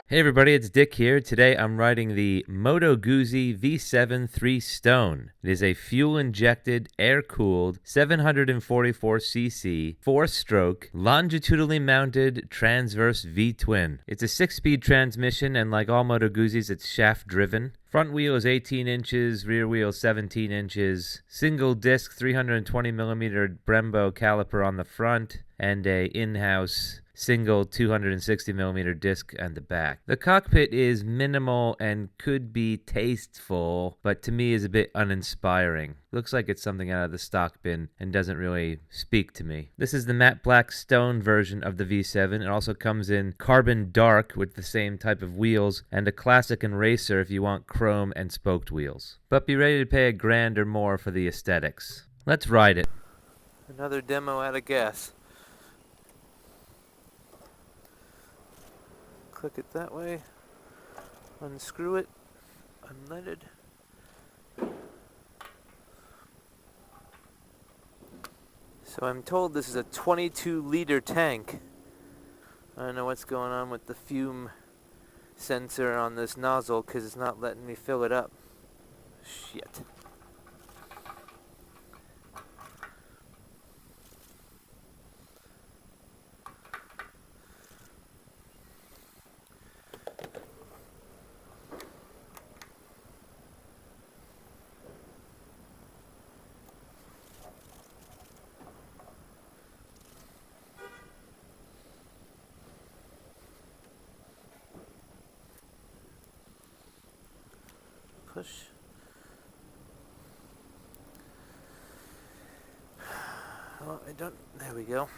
Hey everybody, it's Dick here. Today I'm riding the Moto Guzzi V7 3-Stone. It is a fuel-injected, air-cooled, 744cc, 4-stroke, longitudinally mounted transverse V-twin. It's a 6-speed transmission, and like all Moto Guzzis, it's shaft-driven. Front wheel is 18 inches, rear wheel 17 inches, single disc 320mm Brembo caliper on the front, and a in-house single 260mm disc on the back. The cockpit is minimal and could be tasteful, but to me is a bit uninspiring. Looks like it's something out of the stock bin and doesn't really speak to me. This is the matte black stone version of the V7. It also comes in carbon dark with the same type of wheels, and a classic and racer if you want chrome and spoked wheels. But be ready to pay $1,000 or more for the aesthetics. Let's ride it. Another demo out of gas. Click it that way, unscrew it, unleaded. So I'm told this is a 22-liter tank. I don't know what's going on with the fume sensor on this nozzle because it's not letting me fill it up. Shit. Push. Oh, I don't. There we go.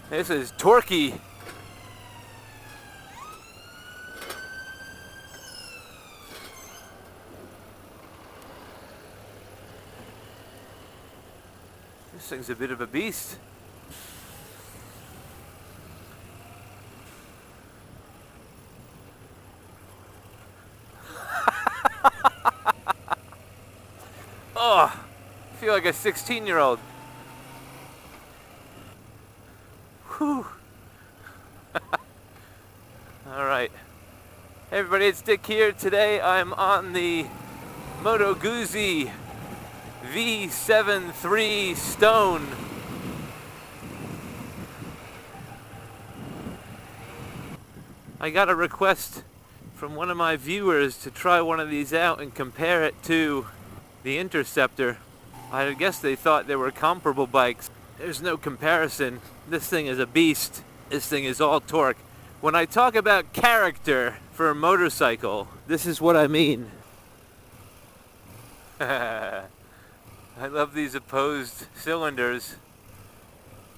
This is torquey. This thing's a bit of a beast. Oh, I feel like a 16-year-old. Whew. All right. Hey everybody, it's Dick here. Today I'm on the Moto Guzzi V7 3-Stone. I got a request from one of my viewers to try one of these out and compare it to the Interceptor. I guess they thought they were comparable bikes. There's no comparison. This thing is a beast. This thing is all torque. When I talk about character for a motorcycle, this is what I mean. I love these opposed cylinders.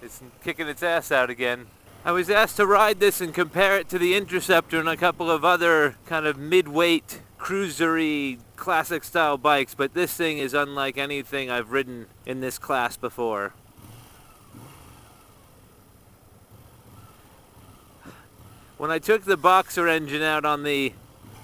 It's kicking its ass out again. I was asked to ride this and compare it to the Interceptor and a couple of other kind of mid-weight, cruisery, classic style bikes, but this thing is unlike anything I've ridden in this class before. When I took the boxer engine out on the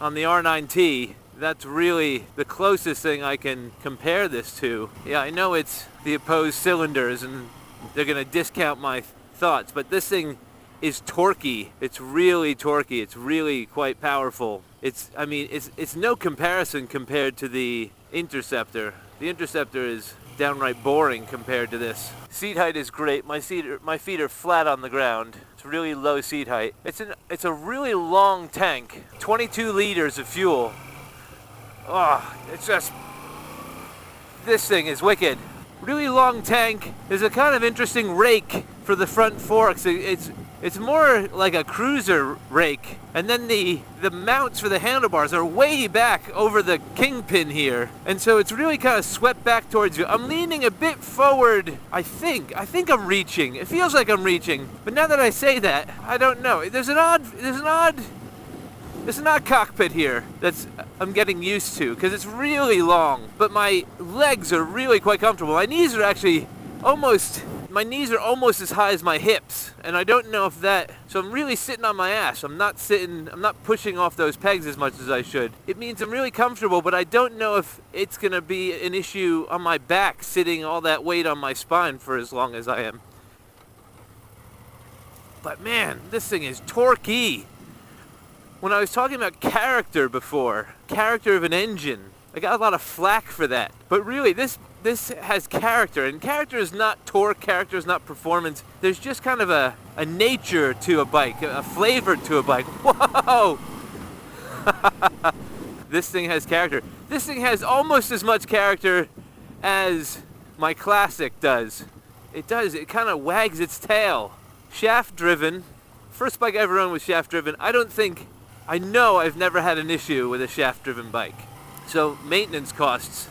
R9T, that's really the closest thing I can compare this to. Yeah, I know it's the opposed cylinders and they're gonna discount my thoughts, but this thing is torquey. It's really torquey. It's really quite powerful. It's no comparison compared to the Interceptor. The Interceptor is downright boring compared to this. Seat height is great. My feet are flat on the ground. It's really low seat height. It's a really long tank. 22 liters of fuel. Oh, it's just, this thing is wicked. Really long tank. There's a kind of interesting rake for the front forks. It's more like a cruiser rake. And then the mounts for the handlebars are way back over the kingpin here. And so it's really kind of swept back towards you. I'm leaning a bit forward, I think I'm reaching. It feels like I'm reaching. But now that I say that, I don't know. There's an odd cockpit here that's I'm getting used to because it's really long. But my legs are really quite comfortable. My knees are actually almost my knees are almost as high as my hips, and I don't know if that, so I'm really sitting on my ass. I'm not pushing off those pegs as much as I should. It means I'm really comfortable, but I don't know if it's gonna be an issue on my back, sitting all that weight on my spine for as long as I am. But man, this thing is torquey. When I was talking about character before, character of an engine, I got a lot of flack for that. But really, this has character, and character is not torque, character is not performance. There's just kind of a nature to a bike, a flavor to a bike. Whoa! This thing has character. This thing has almost as much character as my Classic does. It does, it kind of wags its tail. Shaft driven, first bike I ever owned was shaft driven. I know I've never had an issue with a shaft driven bike. So maintenance costs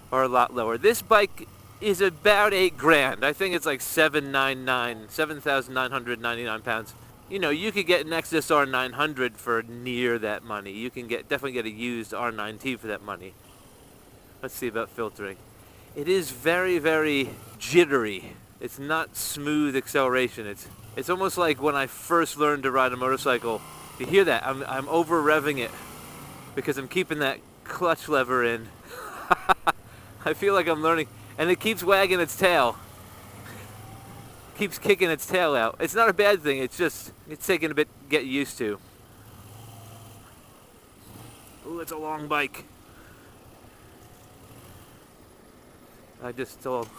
are a lot lower. This bike is about $8,000. I think it's like $7,999 pounds. You know, you could get an XSR 900 for near that money. You can definitely get a used R9T for that money. Let's see about filtering. It is very, very jittery. It's not smooth acceleration. It's almost like when I first learned to ride a motorcycle. You hear that? I'm over revving it because I'm keeping that clutch lever in. I feel like I'm learning, and it keeps wagging its tail. Keeps kicking its tail out. It's not a bad thing, it's taking a bit to get used to. Ooh, it's a long bike. I just told.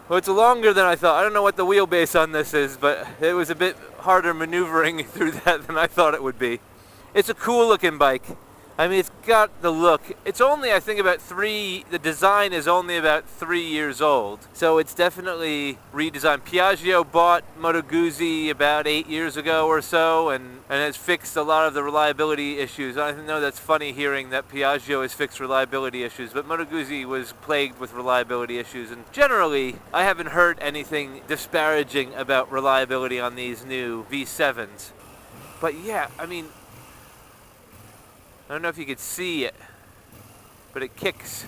Well, it's longer than I thought. I don't know what the wheelbase on this is, but it was a bit harder maneuvering through that than I thought it would be. It's a cool looking bike. I mean, it's got the look. It's only, I think, the design is only about 3 years old. So it's definitely redesigned. Piaggio bought Moto Guzzi about 8 years ago or so and has fixed a lot of the reliability issues. I know that's funny hearing that Piaggio has fixed reliability issues, but Moto Guzzi was plagued with reliability issues. And generally, I haven't heard anything disparaging about reliability on these new V7s. But yeah, I mean, I don't know if you could see it, but it kicks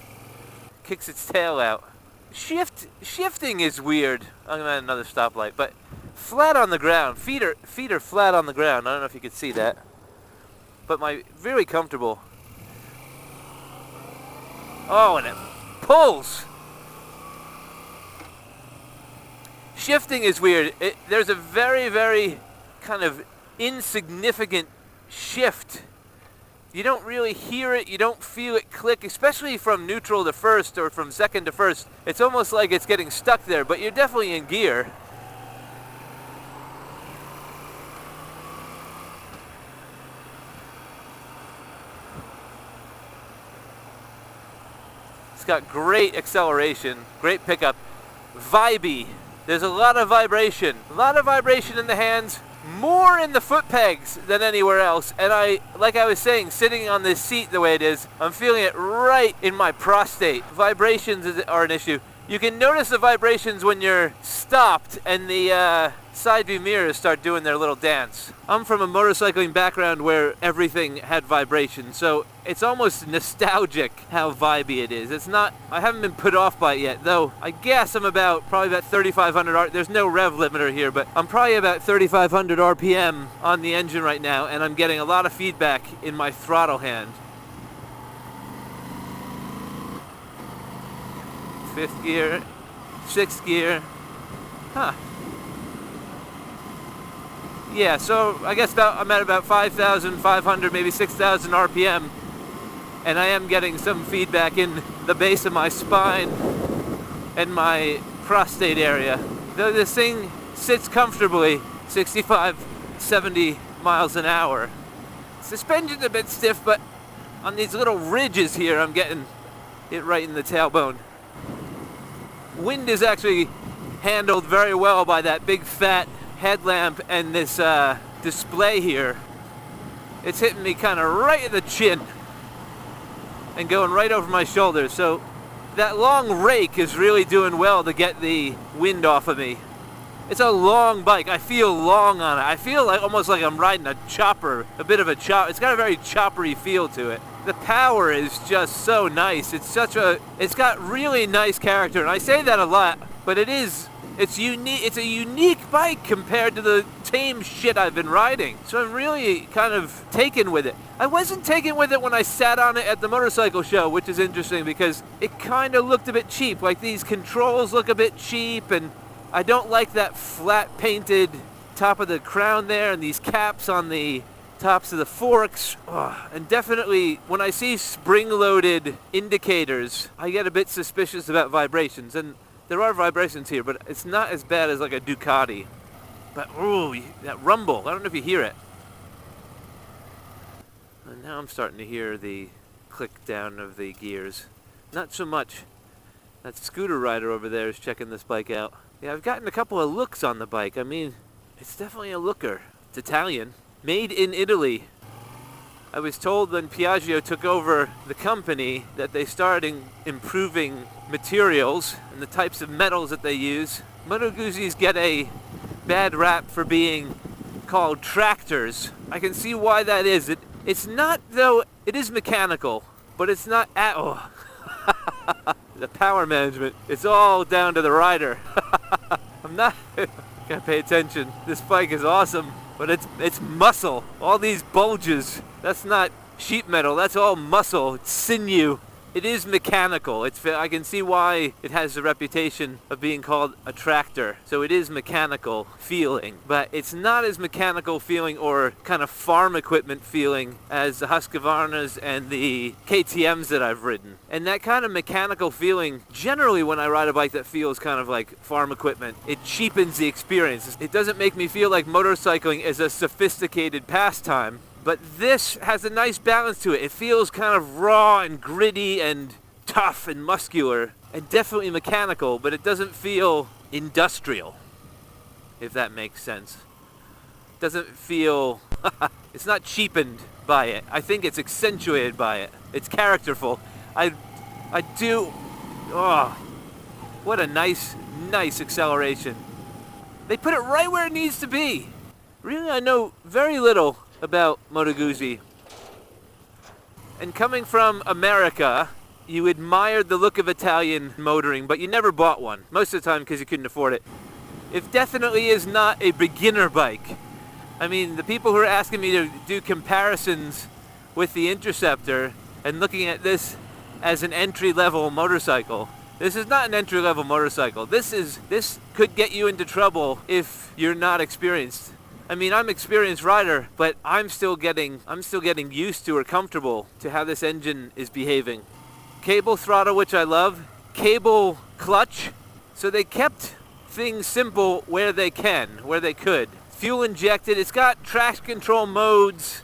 its tail out. Shifting is weird. I'm at another stoplight, but flat on the ground. Feet are flat on the ground. I don't know if you could see that, but very comfortable. Oh, and it pulls. Shifting is weird. There's a very, very kind of insignificant shift. You don't really hear it, you don't feel it click, especially from neutral to first or from second to first. It's almost like it's getting stuck there, but you're definitely in gear. It's got great acceleration, great pickup. Vibey. There's a lot of vibration. A lot of vibration in the hands. More in the foot pegs than anywhere else, and like I was saying, sitting on this seat the way it is, I'm feeling it right in my prostate. Vibrations are an issue. You can notice the vibrations when you're stopped and the side view mirrors start doing their little dance. I'm from a motorcycling background where everything had vibration, so it's almost nostalgic how vibey it is. I haven't been put off by it yet, though I guess I'm probably about 3,500 there's no rev limiter here, but I'm probably about 3,500 RPM on the engine right now, and I'm getting a lot of feedback in my throttle hand. Fifth gear, sixth gear. Huh. Yeah, so I guess I'm at about 5,500, maybe 6,000 RPM. And I am getting some feedback in the base of my spine and my prostate area. Though this thing sits comfortably, 65, 70 miles an hour. Suspension's a bit stiff, but on these little ridges here, I'm getting it right in the tailbone. Wind is actually handled very well by that big fat headlamp and this display here. It's hitting me kind of right at the chin and going right over my shoulders. So that long rake is really doing well to get the wind off of me. It's a long bike. I feel long on it. I feel like almost like I'm riding a chopper, a bit of a chop. It's got a very choppery feel to it. The power is just so nice. It's got really nice character, and I say that a lot, but it's unique. It's a unique bike compared to the tame shit I've been riding. So I'm really kind of taken with it. I wasn't taken with it when I sat on it at the motorcycle show, which is interesting because it kind of looked a bit cheap. Like these controls look a bit cheap, and I don't like that flat painted top of the crown there and these caps on the tops of the forks. And definitely when I see spring-loaded indicators, I get a bit suspicious about vibrations. And there are vibrations here, but it's not as bad as like a Ducati. But ooh, that rumble, I don't know if you hear it. And now I'm starting to hear the click down of the gears. Not so much. That scooter rider over there is checking this bike out. Yeah, I've gotten a couple of looks on the bike. I mean, it's definitely a looker. It's Italian. Made in Italy. I was told when Piaggio took over the company that they started improving materials and the types of metals that they use. Moto Guzzis get a bad rap for being called tractors. I can see why that is. It's not, though, it is mechanical, but it's not at all. The power management, it's all down to the rider. I'm not, gotta pay attention. This bike is awesome. But it's muscle. All these bulges, that's not sheet metal, that's all muscle, it's sinew. It is mechanical. I can see why it has the reputation of being called a tractor. So it is mechanical feeling, but it's not as mechanical feeling or kind of farm equipment feeling as the Husqvarnas and the KTMs that I've ridden. And that kind of mechanical feeling, generally when I ride a bike that feels kind of like farm equipment, it cheapens the experience. It doesn't make me feel like motorcycling is a sophisticated pastime. But this has a nice balance to it. It feels kind of raw and gritty and tough and muscular and definitely mechanical, but it doesn't feel industrial, if that makes sense. It doesn't feel, it's not cheapened by it. I think it's accentuated by it. It's characterful. I do, what a nice acceleration. They put it right where it needs to be. Really, I know very little about Moto Guzzi. And coming from America, you admired the look of Italian motoring, but you never bought one. Most of the time because you couldn't afford it. It definitely is not a beginner bike. I mean, the people who are asking me to do comparisons with the Interceptor and looking at this as an entry-level motorcycle. This is not an entry-level motorcycle. This could get you into trouble if you're not experienced. I mean, I'm an experienced rider, but I'm still getting used to or comfortable to how this engine is behaving. Cable throttle, which I love. Cable clutch. So they kept things simple where they could. Fuel injected. It's got traction control modes.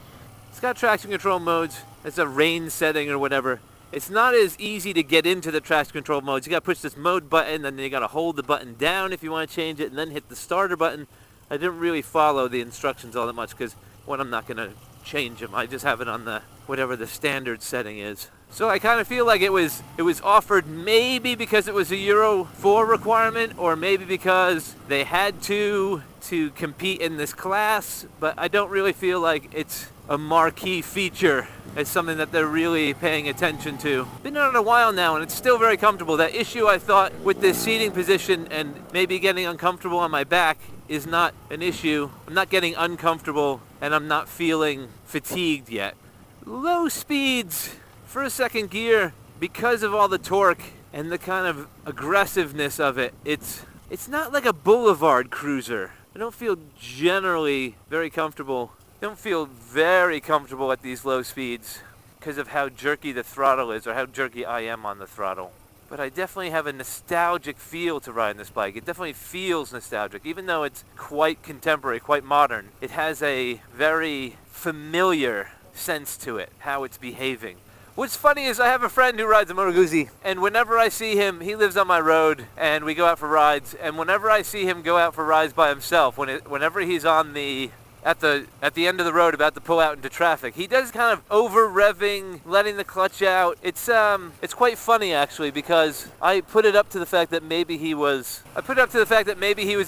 It's a rain setting or whatever. It's not as easy to get into the traction control modes. You got to push this mode button, then you got to hold the button down if you want to change it, and then hit the starter button. I didn't really follow the instructions all that much because, one, I'm not going to change them. I just have it on the whatever the standard setting is. So I kind of feel like it was offered maybe because it was a Euro 4 requirement, or maybe because they had to compete in this class, but I don't really feel like it's a marquee feature. It's something that they're really paying attention to. Been on it a while now, and it's still very comfortable. That issue I thought with this seating position and maybe getting uncomfortable on my back is not an issue. I'm not getting uncomfortable, and I'm not feeling fatigued yet. Low speeds for a second gear, because of all the torque and the kind of aggressiveness of it, it's not like a boulevard cruiser. I don't feel generally very comfortable. I don't feel very comfortable at these low speeds because of how jerky the throttle is, or how jerky I am on the throttle. But I definitely have a nostalgic feel to riding this bike. It definitely feels nostalgic. Even though it's quite contemporary, quite modern, it has a very familiar sense to it, how it's behaving. What's funny is I have a friend who rides a Moto Guzzi, and whenever I see him, he lives on my road, and we go out for rides, and whenever I see him go out for rides by himself, whenever he's on the at the end of the road about to pull out into traffic. He does kind of over-revving, letting the clutch out. It's quite funny actually, because I put it up to the fact that maybe he was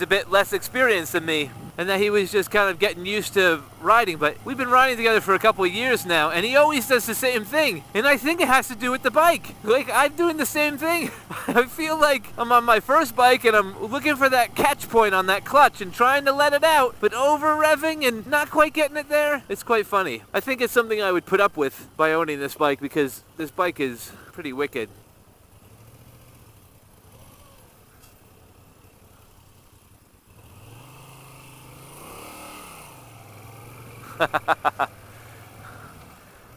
a bit less experienced than me, and that he was just kind of getting used to riding. But we've been riding together for a couple of years now, and he always does the same thing. And I think it has to do with the bike. Like, I'm doing the same thing. I feel like I'm on my first bike and I'm looking for that catch point on that clutch and trying to let it out, but over-revving and not quite getting it there. It's quite funny. I think it's something I would put up with by owning this bike, because this bike is pretty wicked.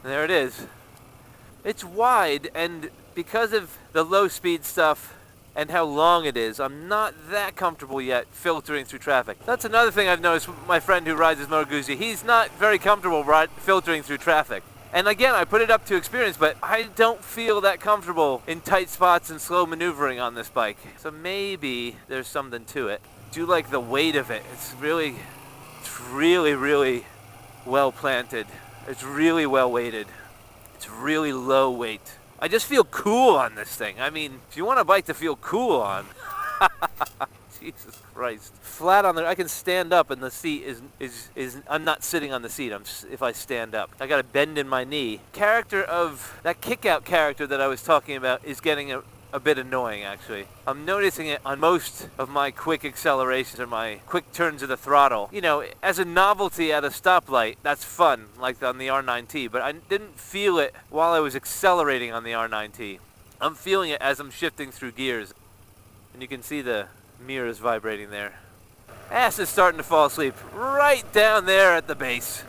There it is. It's wide, and because of the low speed stuff and how long it is, I'm not that comfortable yet filtering through traffic. That's another thing I've noticed with my friend who rides his Moto Guzzi. He's not very comfortable filtering through traffic. And again, I put it up to experience, but I don't feel that comfortable in tight spots and slow maneuvering on this bike. So maybe there's something to it. I do like the weight of it. It's really, really well planted. It's really well weighted. It's really low weight. I just feel cool on this thing. I mean, if you want a bike to feel cool on, Jesus Christ. Flat on there, I can stand up and the seat is I'm not sitting on the seat if I stand up. I got a bend in my knee. That kick-out character that I was talking about is getting a bit annoying, actually. I'm noticing it on most of my quick accelerations or my quick turns of the throttle. You know, as a novelty at a stoplight, that's fun, like on the R9T, but I didn't feel it while I was accelerating on the R9T. I'm feeling it as I'm shifting through gears. And you can see the mirrors vibrating there. Ass is starting to fall asleep right down there at the base.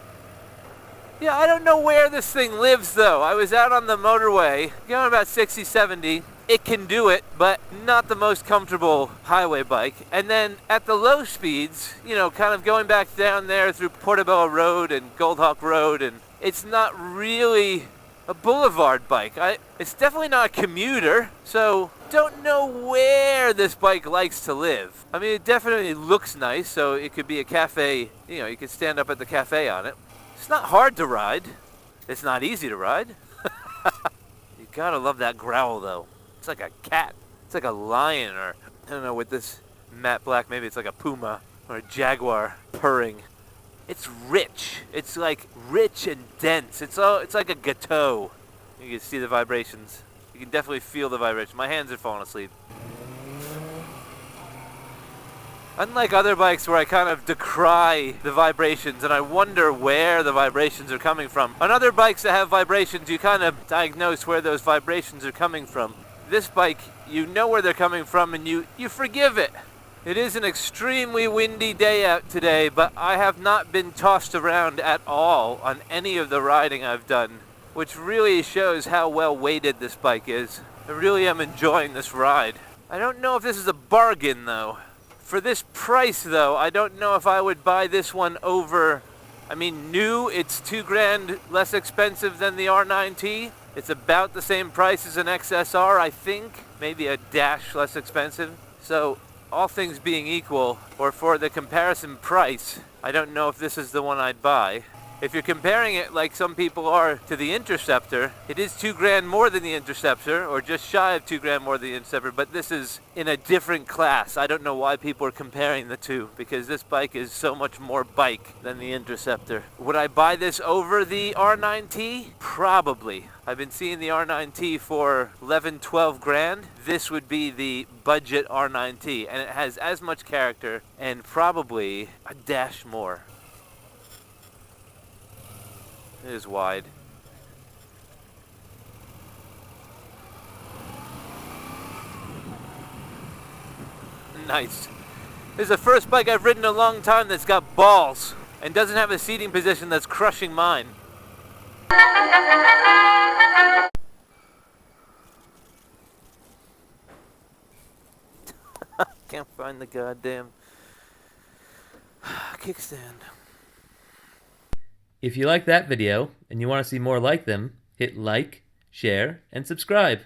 Yeah, I don't know where this thing lives, though. I was out on the motorway, going about 60, 70. It can do it, but not the most comfortable highway bike. And then at the low speeds, you know, kind of going back down there through Portobello Road and Goldhawk Road, and it's not really a boulevard bike. It's definitely not a commuter, so don't know where this bike likes to live. I mean, it definitely looks nice, so it could be a cafe, you know, you could stand up at the cafe on it. It's not hard to ride. It's not easy to ride. You gotta love that growl, though. It's like a cat. It's like a lion, or I don't know, with this matte black, maybe it's like a puma or a jaguar purring. It's rich. It's like rich and dense. It's like a gâteau. You can see the vibrations. You can definitely feel the vibration. My hands are falling asleep. Unlike other bikes where I kind of decry the vibrations and I wonder where the vibrations are coming from. On other bikes that have vibrations, you kind of diagnose where those vibrations are coming from. This bike, you know where they're coming from and you forgive it. It is an extremely windy day out today, but I have not been tossed around at all on any of the riding I've done, which really shows how well weighted this bike is. I really am enjoying this ride. I don't know if this is a bargain, though. For this price, though, I don't know if I would buy this one over. I mean, new, it's $2,000 less expensive than the R9T. It's about the same price as an XSR, I think. Maybe a dash less expensive. So, all things being equal, or for the comparison price, I don't know if this is the one I'd buy. If you're comparing it like some people are to the Interceptor, it is $2,000 more than the Interceptor, or just shy of $2,000 more than the Interceptor, but this is in a different class. I don't know why people are comparing the two, because this bike is so much more bike than the Interceptor. Would I buy this over the R9T? Probably. I've been seeing the R9T for 11, 12 grand. This would be the budget R9T, and it has as much character and probably a dash more. It is wide. Nice. This is the first bike I've ridden in a long time that's got balls and doesn't have a seating position that's crushing mine. Can't find the goddamn kickstand. If you like that video and you want to see more like them, hit like, share, and subscribe.